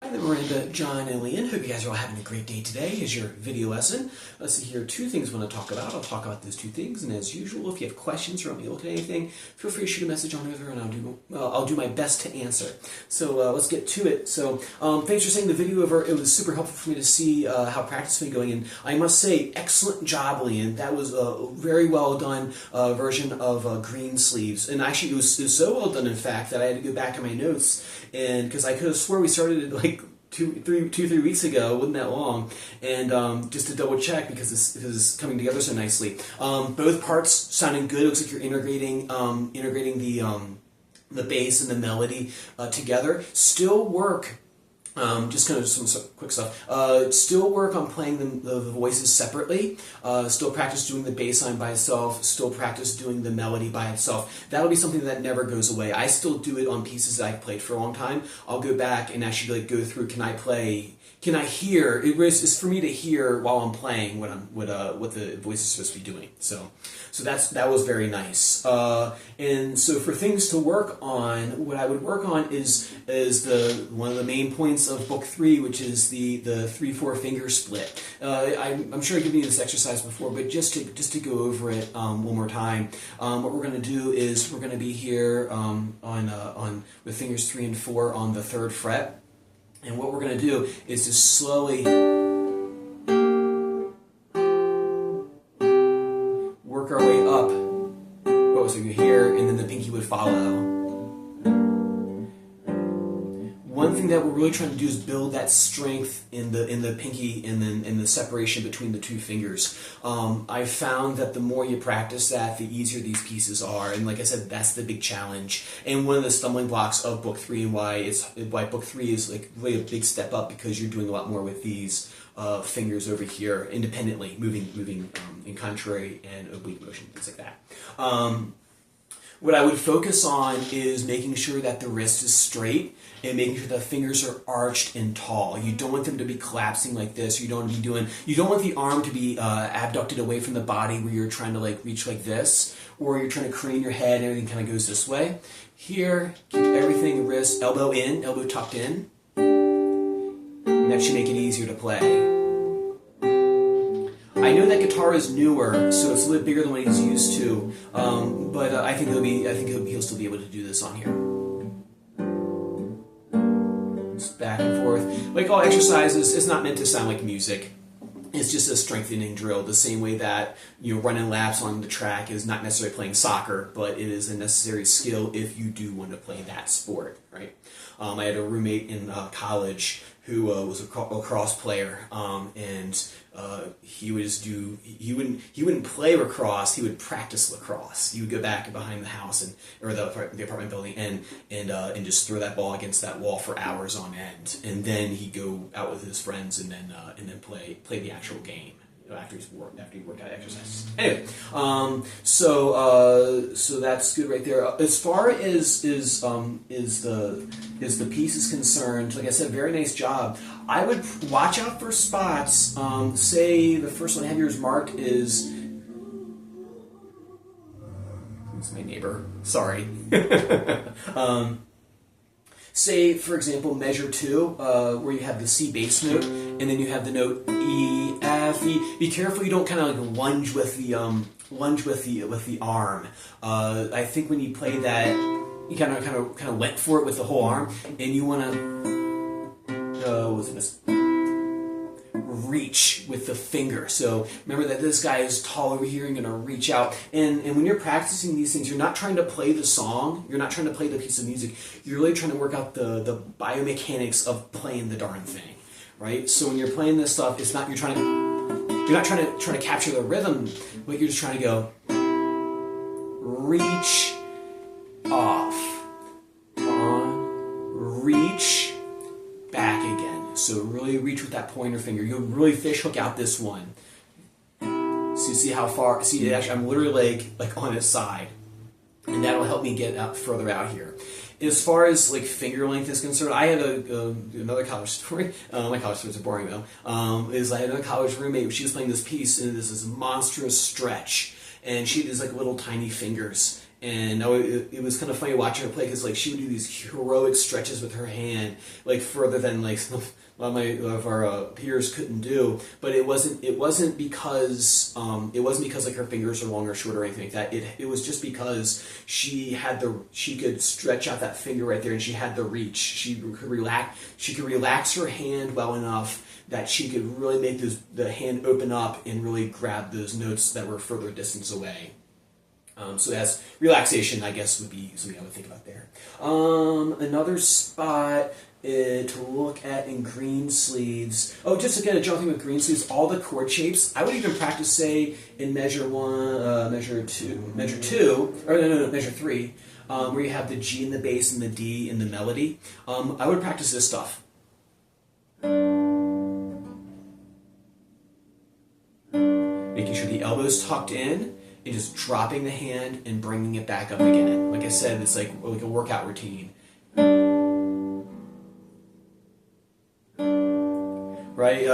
Hi there, Miranda, John, and Leanne. Hope you guys are all having a great day today. Here's your video lesson. Let's see here, two things I want to talk about. I'll talk about those two things, and as usual, if you have questions or want me to look at anything, feel free to shoot a message on over, and I'll do my best to answer. So let's get to it. So thanks for seeing the video over. It was super helpful for me to see how practice has been going, and I must say, excellent job, Leanne. That was a very well done version of Green Sleeves, and actually it was so well done, in fact, that I had to go back to my notes, and because I could have swore we started it like 2-3 weeks ago, wasn't that long, and just to double check because this is coming together so nicely. Both parts sounding good. It looks like you're integrating the bass and the melody together. Still work. Just kind of some quick stuff. Still work on playing the voices separately. Still practice doing the bass line by itself. Still practice doing the melody by itself. That'll be something that never goes away. I still do it on pieces that I've played for a long time. I'll go back and actually go through. Can I hear? It's for me to hear while I'm playing what the voice is supposed to be doing. So that was very nice. And so for things to work on, what I would work on is one of the main points of Book 3, which is the 3/4 finger split. I'm sure I've given you this exercise before, but just to go over it one more time, what we're going to do is we're going to be here with fingers 3 and 4 on the 3rd fret. And what we're going to do is just slowly work our way up. Oh, so you're here, and then the pinky would follow. One thing that we're really trying to do is build that strength in the pinky and then in the separation between the two fingers. I found that the more you practice that, the easier these pieces are. And like I said, that's the big challenge. And one of the stumbling blocks of Book 3 and why Book 3 is like really a big step up, because you're doing a lot more with these fingers over here independently, moving in contrary and oblique motion, things like that. What I would focus on is making sure that the wrist is straight and making sure the fingers are arched and tall. You don't want them to be collapsing like this. You don't want the arm to be abducted away from the body where you're trying to reach like this, or you're trying to crane your head and everything kind of goes this way. Here, keep everything wrist, elbow in, elbow tucked in, and that should make it easier to play. I know that guitar is newer, so it's a little bit bigger than what he's used to, but I think he'll still be able to do this on here. Just back and forth. Like all exercises, it's not meant to sound like music. It's just a strengthening drill, the same way that running laps on the track is not necessarily playing soccer, but it is a necessary skill if you do want to play that sport, right? I had a roommate in college who was a lacrosse player, and he wouldn't play lacrosse. He would practice lacrosse. He would go back behind the house or the apartment building and just throw that ball against that wall for hours on end, and then he'd go out with his friends and then play the actual game after he worked out exercises. Anyway, so that's good right there. As far as the piece is concerned, like I said, very nice job. I would watch out for spots. Say the first one I have yours marked is. It's my neighbor. Sorry. Say, for example, measure 2, where you have the C bass note, and then you have the note E, F, E. Be careful you don't kind of lunge with the arm. I think when you play that, you kind of went for it with the whole arm, and you want to reach with the finger. So remember that this guy is tall over here, you're going to reach out. And when you're practicing these things, you're not trying to play the song, you're not trying to play the piece of music, you're really trying to work out the biomechanics of playing the darn thing, right? So when you're playing this stuff, you're not trying to capture the rhythm, but you're just trying to go reach, off, on, reach, back again. So really reach with that pointer finger. You'll really fish hook out this one. So you see how far, actually I'm literally like on its side. And that'll help me get out further out here. As far as finger length is concerned, I had another college story. My college stories are boring though. I had another college roommate. She was playing this piece, and this monstrous stretch, and she had these little tiny fingers. And it was kind of funny watching her play because like she would do these heroic stretches with her hand, like further than like a lot of our peers couldn't do. But it wasn't because like her fingers are long or short or anything like that. It was just because she could stretch out that finger right there, and she had the reach. She could relax her hand well enough that she could really make the hand open up and really grab those notes that were further distance away. So that's relaxation, I guess, would be something I would think about there. Another spot to look at in Greensleeves. Oh, just again, a general thing with Greensleeves, all the chord shapes. I would even practice, say, in measure 1, measure 2, measure 3, where you have the G in the bass and the D in the melody. I would practice this stuff. Making sure the elbow's tucked in, and just dropping the hand and bringing it back up again. Like I said, it's like a workout routine. Right?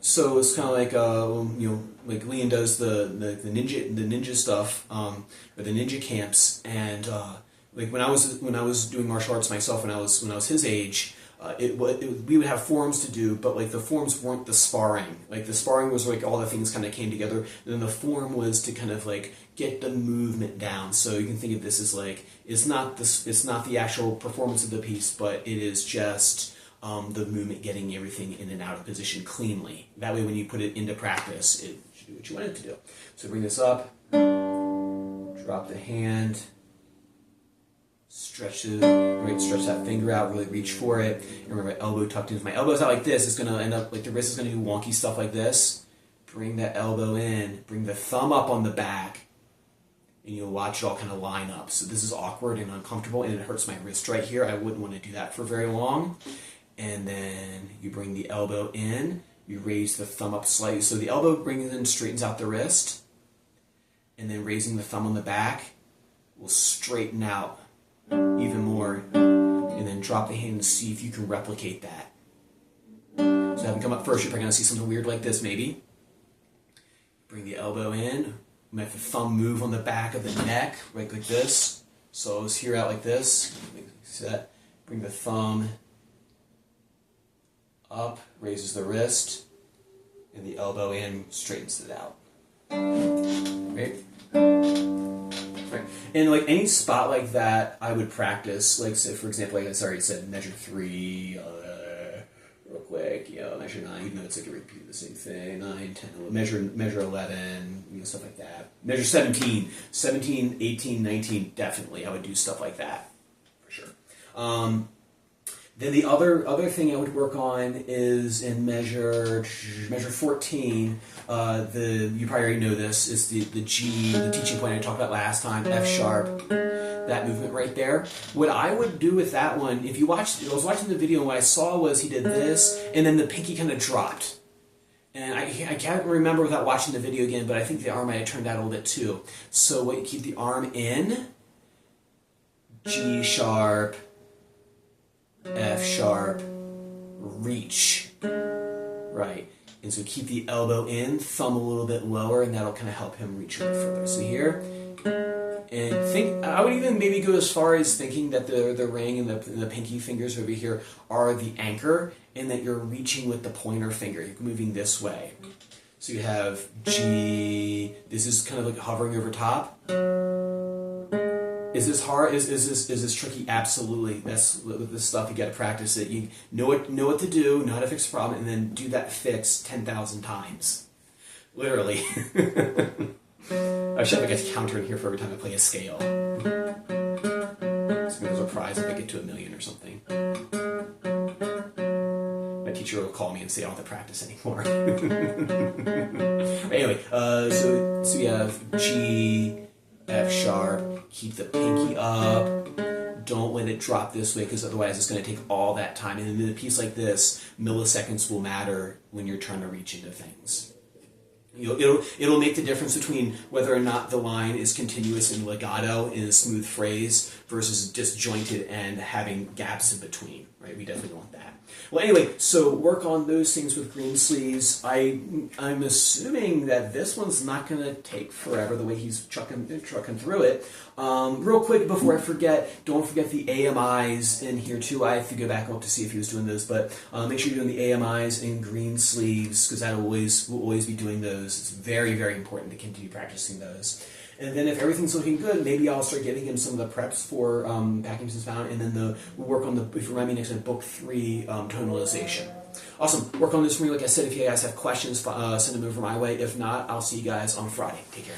So it's kind of like like Liam does the ninja stuff, or the ninja camps, and like when I was doing martial arts myself when I was his age. We would have forms to do, but like the forms weren't the sparring. Like the sparring was like all the things kind of came together, and then the form was to kind of like get the movement down. So you can think of this as like it's not the actual performance of the piece, but it is just the movement, getting everything in and out of position cleanly. That way, when you put it into practice, it should do what you want it to do. So bring this up, drop the hand. Stretch that finger out, really reach for it. And remember, my elbow tucked in. If my elbow's out like this, it's going to end up, like the wrist is going to do wonky stuff like this. Bring that elbow in, bring the thumb up on the back, and you'll watch it all kind of line up. So this is awkward and uncomfortable, and it hurts my wrist right here. I wouldn't want to do that for very long. And then you bring the elbow in, you raise the thumb up slightly. So the elbow brings in, straightens out the wrist, and then raising the thumb on the back will straighten out even more, and then drop the hand and see if you can replicate that. So have them come up first. You're probably going to see something weird like this, maybe. Bring the elbow in. Make the thumb move on the back of the neck, right like this. So it's here out like this. See that? Bring the thumb up, raises the wrist, and the elbow in, straightens it out. Right? Right. And like any spot like that, I would practice. Like, say, for example, like I already said, measure 3, real quick. Measure 9. Even though it's like a repeat of the same thing. 9, 10, measure 11. Stuff like that. Measure 17, 18, 19. Definitely, I would do stuff like that for sure. Then the other thing I would work on is in measure 14. You probably already know this, is the G, the teaching point I talked about last time, F sharp, that movement right there. What I would do with that one, if you watched, I was watching the video and what I saw was he did this and then the pinky kind of dropped. And I can't remember without watching the video again, but I think the arm might have turned out a little bit too. So you keep the arm in, G sharp, F sharp, reach, right? And so keep the elbow in, thumb a little bit lower, and that'll kind of help him reach a bit further. So here, and I would even maybe go as far as thinking that the ring and the pinky fingers over here are the anchor, and that you're reaching with the pointer finger. You're moving this way. So you have G. This is kind of like hovering over top. Is this hard? Is this tricky? Absolutely. That's the stuff you got to practice it. You know what to do, know how to fix the problem, and then do that fix 10,000 times. Literally. I should have like a counter in here for every time I play a scale. It's there's a prize if I get to 1,000,000 or something. My teacher will call me and say I don't have to practice anymore. Anyway, so we have G, F sharp. Keep the pinky up. Don't let it drop this way because otherwise it's going to take all that time. And in a piece like this, milliseconds will matter when you're trying to reach into things. It'll make the difference between whether or not the line is continuous and legato in a smooth phrase versus disjointed and having gaps in between. right? We definitely want that. Well, anyway, so work on those things with green sleeves. I'm assuming that this one's not going to take forever the way he's trucking through it. Real quick before I forget, don't forget the AMIs in here too. I have to go back up to see if he was doing those, but make sure you're doing the AMIs in green sleeves because we'll always be doing those. It's very, very important to continue practicing those. And then if everything's looking good, maybe I'll start giving him some of the preps for Packing Found, and then we'll work on if you remind me next time, book 3 tonalization. Awesome. Work on this for me. Like I said, if you guys have questions, send them over my way. If not, I'll see you guys on Friday. Take care.